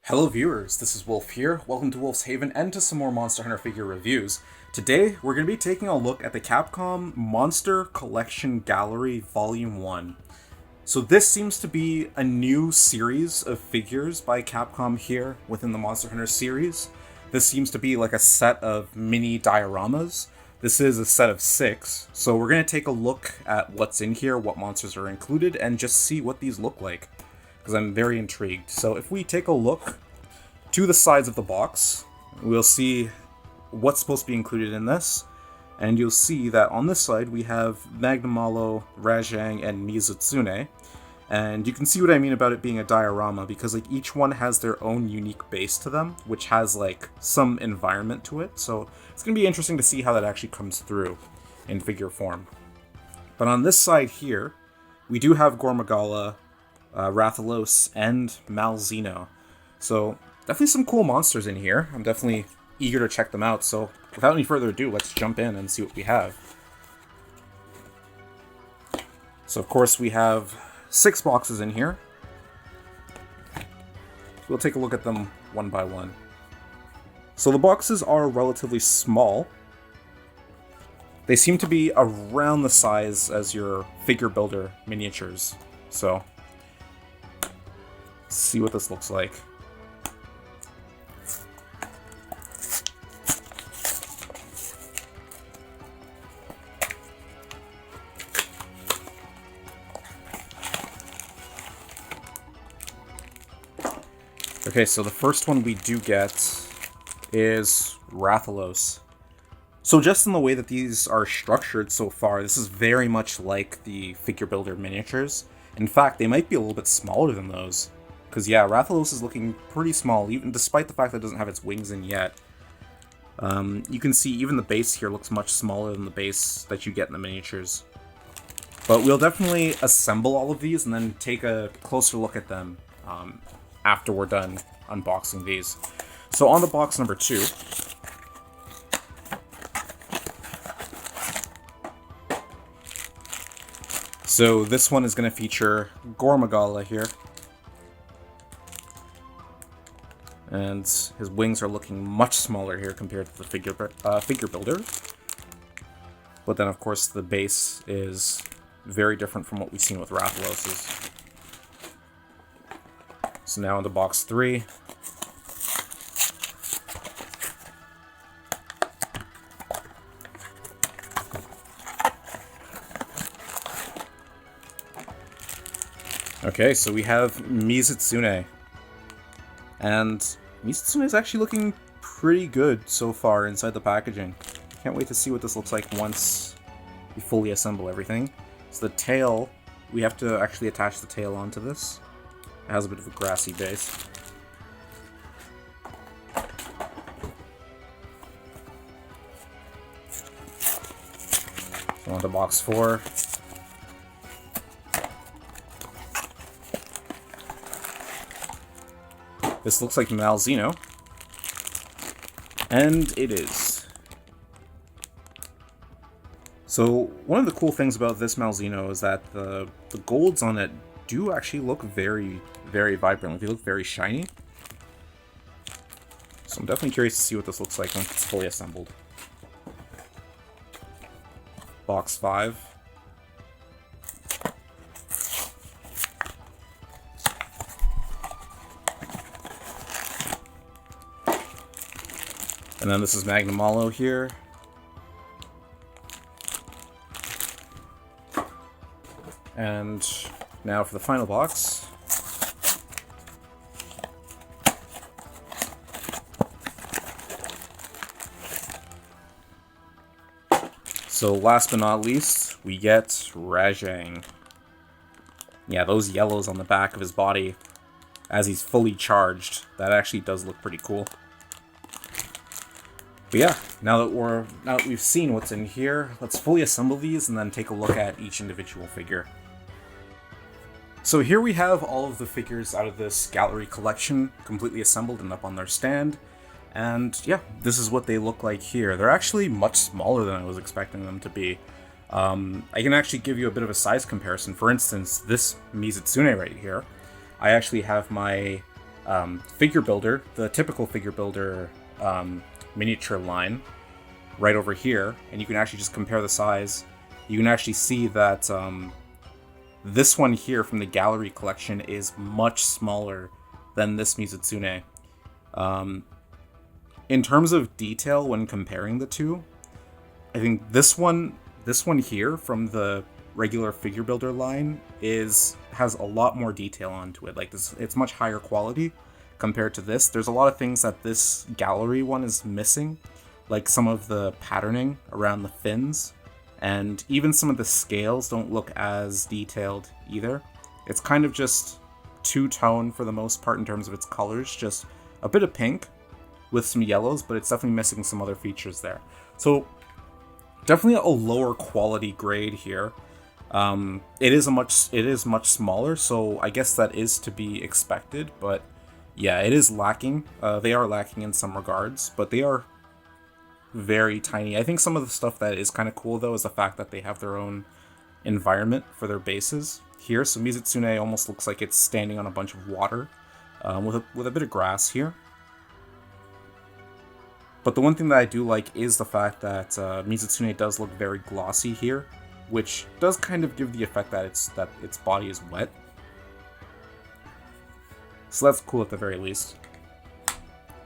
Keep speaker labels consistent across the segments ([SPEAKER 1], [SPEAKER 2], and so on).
[SPEAKER 1] Hello viewers, this is Wolf here. Welcome to Wolf's Haven and to some more Monster Hunter figure reviews. Today, we're going to be taking a look at the Capcom Monster Collection Gallery Vol.1. So this seems to be a new series of figures by Capcom here within the Monster Hunter series. This seems to be like a set of mini dioramas. This is a set of 6, so we're going to take a look at what's in here, what monsters are included, and just see what these look like, because I'm very intrigued. So if we take a look to the sides of the box, we'll see what's supposed to be included in this, and you'll see that on this side we have Magnamalo, Rajang, and Mizutsune. And you can see what I mean about it being a diorama, because like each one has their own unique base to them, which has like some environment to it. So it's going to be interesting to see how that actually comes through in figure form. But on this side here, we do have Gormagala, Rathalos, and Malzeno. So definitely some cool monsters in here. I'm definitely eager to check them out. So without any further ado, let's jump in and see what we have. So of course we have 6 boxes in here. We'll take a look at them one by one. So the boxes are relatively small. They seem to be around the size as your figure builder miniatures. So let's see what this looks like. Okay, so the first one we do get is Rathalos. So just in the way that these are structured so far, this is very much like the figure builder miniatures. In fact, they might be a little bit smaller than those. Because yeah, Rathalos is looking pretty small, even despite the fact that it doesn't have its wings in yet. You can see even the base here looks much smaller than the base that you get in the miniatures. But we'll definitely assemble all of these and then take a closer look at them after we're done unboxing these. So on to box number 2. So this one is going to feature Gormagala here. And his wings are looking much smaller here compared to the figure builder. But then of course the base is very different from what we've seen with Rathalos's. So now into box 3. Okay, so we have Mizutsune. And Mizutsune is actually looking pretty good so far inside the packaging. Can't wait to see what this looks like once we fully assemble everything. So the tail, we have to actually attach the tail onto this. It has a bit of a grassy base. So on to box 4. This looks like Malzeno. And it is. So one of the cool things about this Malzeno is that the golds on it do actually look very, very vibrant. They look very shiny. So I'm definitely curious to see what this looks like once it's fully assembled. Box 5. And then this is Magnamalo here. And now for the final box. So last but not least, we get Rajang. Yeah, those yellows on the back of his body as he's fully charged, that actually does look pretty cool. But yeah, now that we've seen what's in here, let's fully assemble these and then take a look at each individual figure. So here we have all of the figures out of this gallery collection completely assembled and up on their stand. And yeah, this is what they look like here. They're actually much smaller than I was expecting them to be. I can actually give you a bit of a size comparison. For instance, this Mizutsune right here, I actually have my figure builder, the typical figure builder miniature line right over here, and you can actually just compare the size. You can actually see that this one here from the gallery collection is much smaller than this Mizutsune. In terms of detail when comparing the two, I think this one here from the regular figure builder line has a lot more detail onto it. Like this, it's much higher quality compared to this. There's a lot of things that this gallery one is missing, like some of the patterning around the fins, and even some of the scales don't look as detailed either. It's kind of just two-tone for the most part in terms of its colors, just a bit of pink with some yellows, but it's definitely missing some other features there. So definitely a lower quality grade here. It is much smaller, so I guess that is to be expected, but yeah, it is lacking. They are lacking in some regards, but they are very tiny. I think some of the stuff that is kind of cool, though, is the fact that they have their own environment for their bases here. So Mizutsune almost looks like it's standing on a bunch of water with a bit of grass here. But the one thing that I do like is the fact that Mizutsune does look very glossy here, which does kind of give the effect that its body is wet. So that's cool at the very least.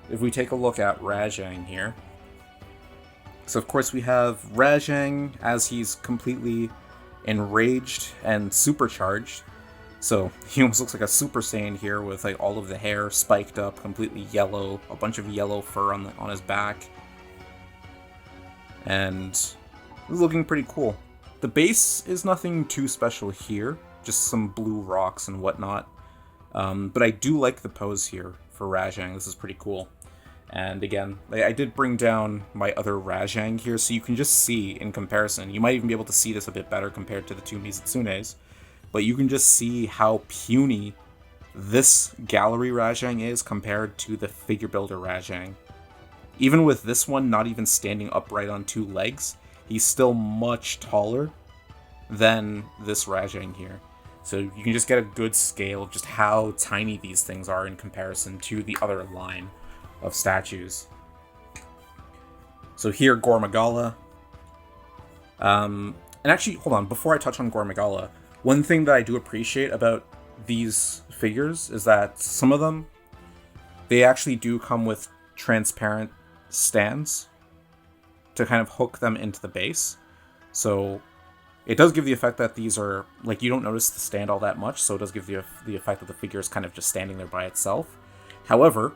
[SPEAKER 1] If we take a look at Rajang here, so of course we have Rajang as he's completely enraged and supercharged. So he almost looks like a Super Saiyan here with like all of the hair spiked up, completely yellow, a bunch of yellow fur on his back. And it's looking pretty cool. The base is nothing too special here, just some blue rocks and whatnot. But I do like the pose here for Rajang. This is pretty cool. And again, I did bring down my other Rajang here, so you can just see in comparison. You might even be able to see this a bit better compared to the two Mizutsunes. But you can just see how puny this gallery Rajang is compared to the figure builder Rajang. Even with this one not even standing upright on two legs, he's still much taller than this Rajang here. So you can just get a good scale of just how tiny these things are in comparison to the other line of statues. So here, Gormagala. And actually, hold on, before I touch on Gormagala, one thing that I do appreciate about these figures is that some of them, they actually do come with transparent stands to kind of hook them into the base. So it does give the effect that these are, like, you don't notice the stand all that much, so it does give the effect that the figure is kind of just standing there by itself. However,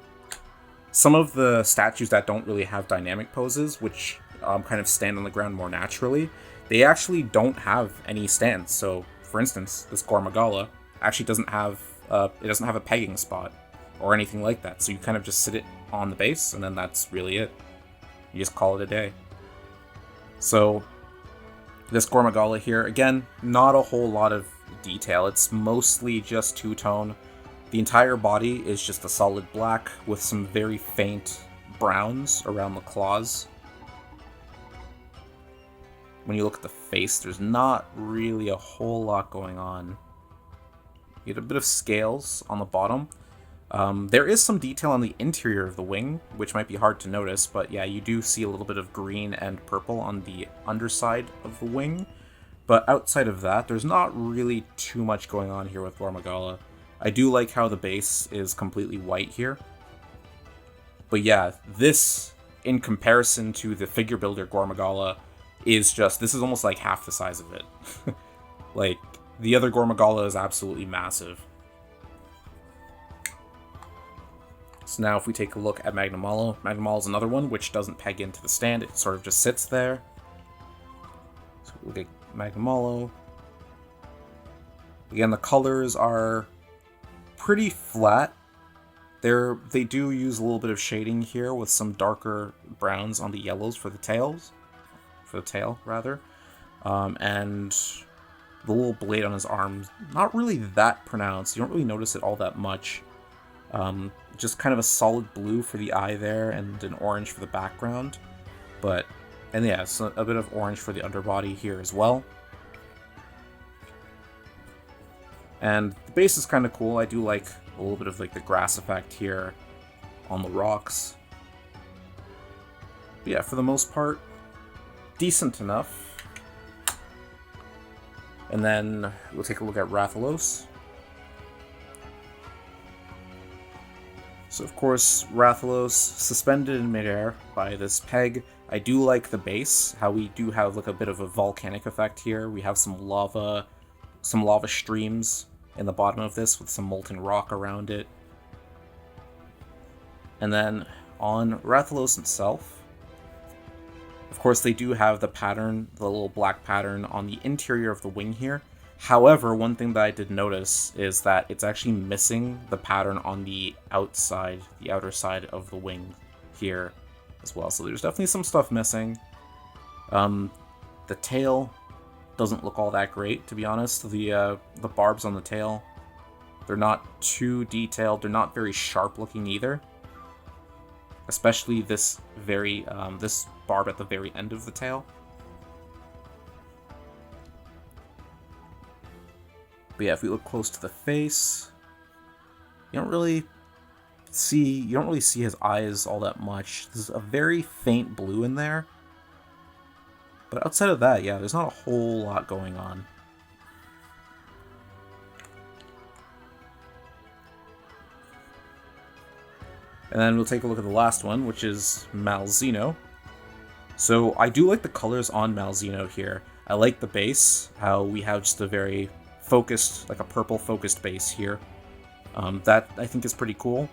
[SPEAKER 1] some of the statues that don't really have dynamic poses, which kind of stand on the ground more naturally, they actually don't have any stands. So, for instance, this Gormagala actually doesn't have a pegging spot or anything like that. So you kind of just sit it on the base, and then that's really it. You just call it a day. So this Gormagala here, again, not a whole lot of detail. It's mostly just two-tone. The entire body is just a solid black with some very faint browns around the claws. When you look at the face, there's not really a whole lot going on. You get a bit of scales on the bottom. There is some detail on the interior of the wing, which might be hard to notice, but yeah, you do see a little bit of green and purple on the underside of the wing. But outside of that, there's not really too much going on here with Gormagala. I do like how the base is completely white here. But yeah, this, in comparison to the figure builder Gormagala, this is almost like half the size of it. Like, the other Gormagala is absolutely massive. So now if we take a look at Magnamalo, Magnamalo is another one which doesn't peg into the stand, it sort of just sits there. So we'll get Magnamalo. Again, the colors are pretty flat. They do use a little bit of shading here with some darker browns on the yellows for the tail, and the little blade on his arm, not really that pronounced. You don't really notice it all that much. Just kind of a solid blue for the eye there, and an orange for the background. And yeah, so a bit of orange for the underbody here as well. And the base is kind of cool. I do like a little bit of like the grass effect here on the rocks. But yeah, for the most part, decent enough. And then we'll take a look at Rathalos. So of course, Rathalos suspended in midair by this peg. I do like the base, how we do have like a bit of a volcanic effect here. We have some lava streams in the bottom of this with some molten rock around it. And then on Rathalos itself, of course they do have the pattern, the little black pattern on the interior of the wing here. However, one thing that I did notice is that it's actually missing the pattern on the outside, the outer side of the wing here as well. So there's definitely some stuff missing. The tail doesn't look all that great, to be honest. The barbs on the tail, they're not too detailed. They're not very sharp looking either. Especially this this barb at the very end of the tail. But yeah, if we look close to the face, you don't really see his eyes all that much. There's a very faint blue in there. But outside of that, yeah, there's not a whole lot going on. And then we'll take a look at the last one, which is Malzeno. So I do like the colors on Malzeno here. I like the base, how we have just a very focused, like a purple focused base here. That I think is pretty cool.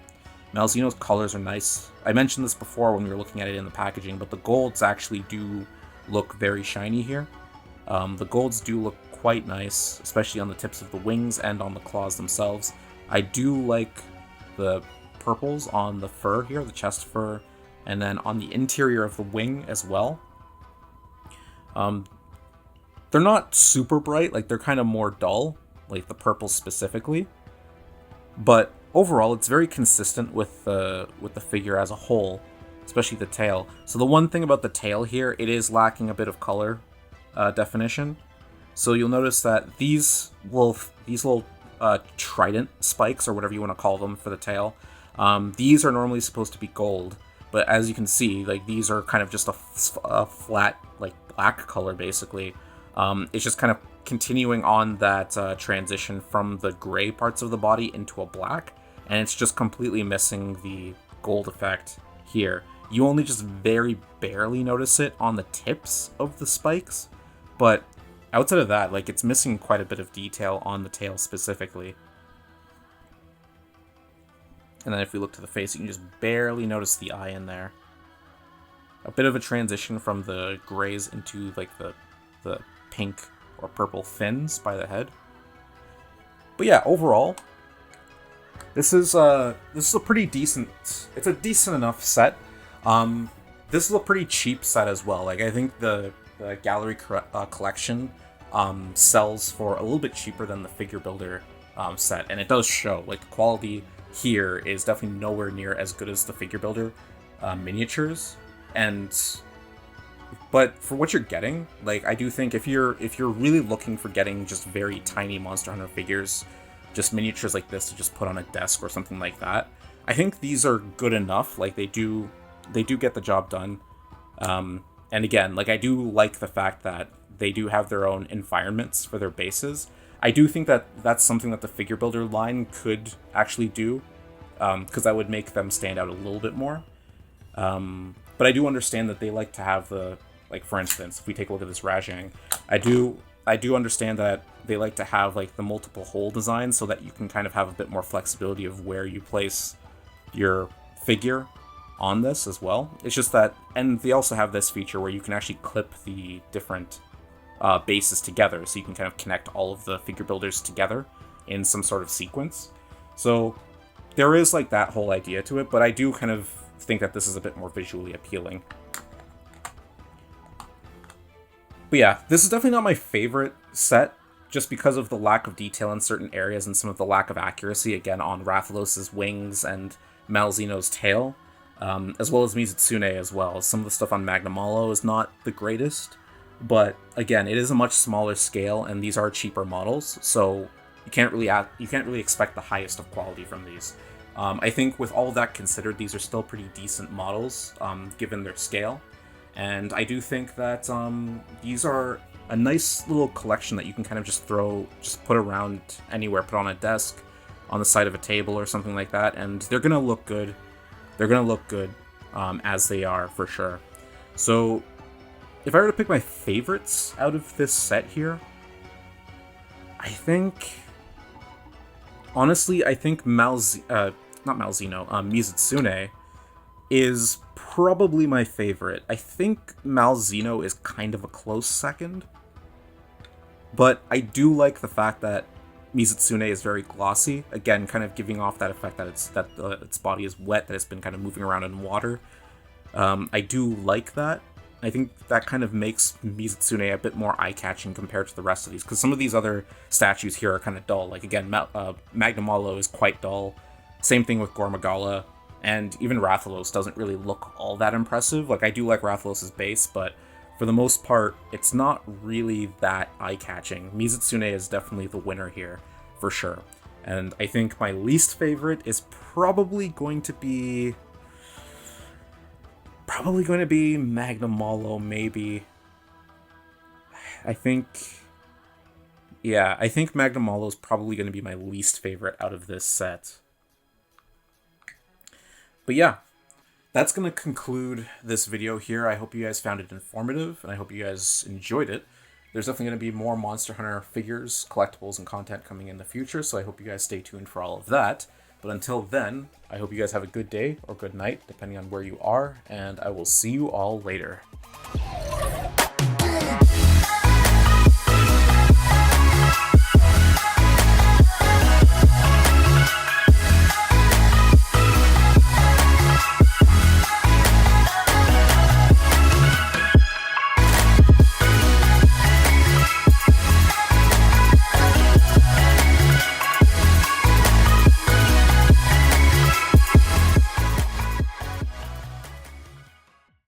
[SPEAKER 1] Malzeno's colors are nice. I mentioned this before when we were looking at it in the packaging, but the golds actually do look very shiny here. The golds do look quite nice, especially on the tips of the wings and on the claws themselves. I do like the purples on the fur here, the chest fur, and then on the interior of the wing as well. They're not super bright, like they're kind of more dull, like the purple specifically. But overall, it's very consistent with the figure as a whole, especially the tail. So the one thing about the tail here, it is lacking a bit of color definition. So you'll notice that these little trident spikes, or whatever you want to call them for the tail, these are normally supposed to be gold. But as you can see, like these are kind of just a flat, like black color basically. It's just kind of continuing on that transition from the gray parts of the body into a black, and it's just completely missing the gold effect here. You only just very barely notice it on the tips of the spikes, but outside of that, like it's missing quite a bit of detail on the tail specifically. And then if we look to the face, you can just barely notice the eye in there. A bit of a transition from the grays into like the pink or purple fins by the head. But yeah, overall, this is a pretty decent. It's a decent enough set. This is a pretty cheap set as well. Like I think the gallery collection sells for a little bit cheaper than the figure builder set, and it does show. Like the quality here is definitely nowhere near as good as the figure builder miniatures, but for what you're getting, like I do think if you're really looking for getting just very tiny Monster Hunter figures, just miniatures like this to just put on a desk or something like that, I think these are good enough. Like they do get the job done. And again, like I do like the fact that they do have their own environments for their bases. I do think that that's something that the figure builder line could actually do, because that would make them stand out a little bit more. But I do understand that they like to have like for instance, if we take a look at this Rajang, I do understand that they like to have like the multiple hole design so that you can kind of have a bit more flexibility of where you place your figure on this as well. It's just that, and they also have this feature where you can actually clip the different bases together, so you can kind of connect all of the figure builders together in some sort of sequence. So there is like that whole idea to it, but I do kind of think that this is a bit more visually appealing. But yeah, this is definitely not my favorite set, just because of the lack of detail in certain areas and some of the lack of accuracy, again, on Rathalos' wings and Malzeno's tail, as well as Mizutsune as well. Some of the stuff on Magnamalo is not the greatest, but again, it is a much smaller scale, and these are cheaper models, so you can't really expect the highest of quality from these. I think with all of that considered, these are still pretty decent models, given their scale. And I do think that these are a nice little collection that you can kind of just put around anywhere, put on a desk, on the side of a table or something like that, and they're gonna look good. They're gonna look good as they are, for sure. So, if I were to pick my favorites out of this set here, I think, honestly, I think Mizutsune is probably my favorite. I think Malzeno is kind of a close second, but I do like the fact that Mizutsune is very glossy, again, kind of giving off that effect that its body is wet, that it's been kind of moving around in water. I do like that. I think that kind of makes Mizutsune a bit more eye-catching compared to the rest of these, because some of these other statues here are kind of dull. Like, again, Magnamalo is quite dull. Same thing with Gormagala, and even Rathalos doesn't really look all that impressive. Like, I do like Rathalos' base, but for the most part, it's not really that eye-catching. Mizutsune is definitely the winner here, for sure. And I think my least favorite is probably going to be Magnamalo, maybe. I think Magnamalo is probably going to be my least favorite out of this set. But yeah, that's going to conclude this video here. I hope you guys found it informative, and I hope you guys enjoyed it. There's definitely going to be more Monster Hunter figures, collectibles, and content coming in the future, so I hope you guys stay tuned for all of that. But until then, I hope you guys have a good day or good night, depending on where you are, and I will see you all later.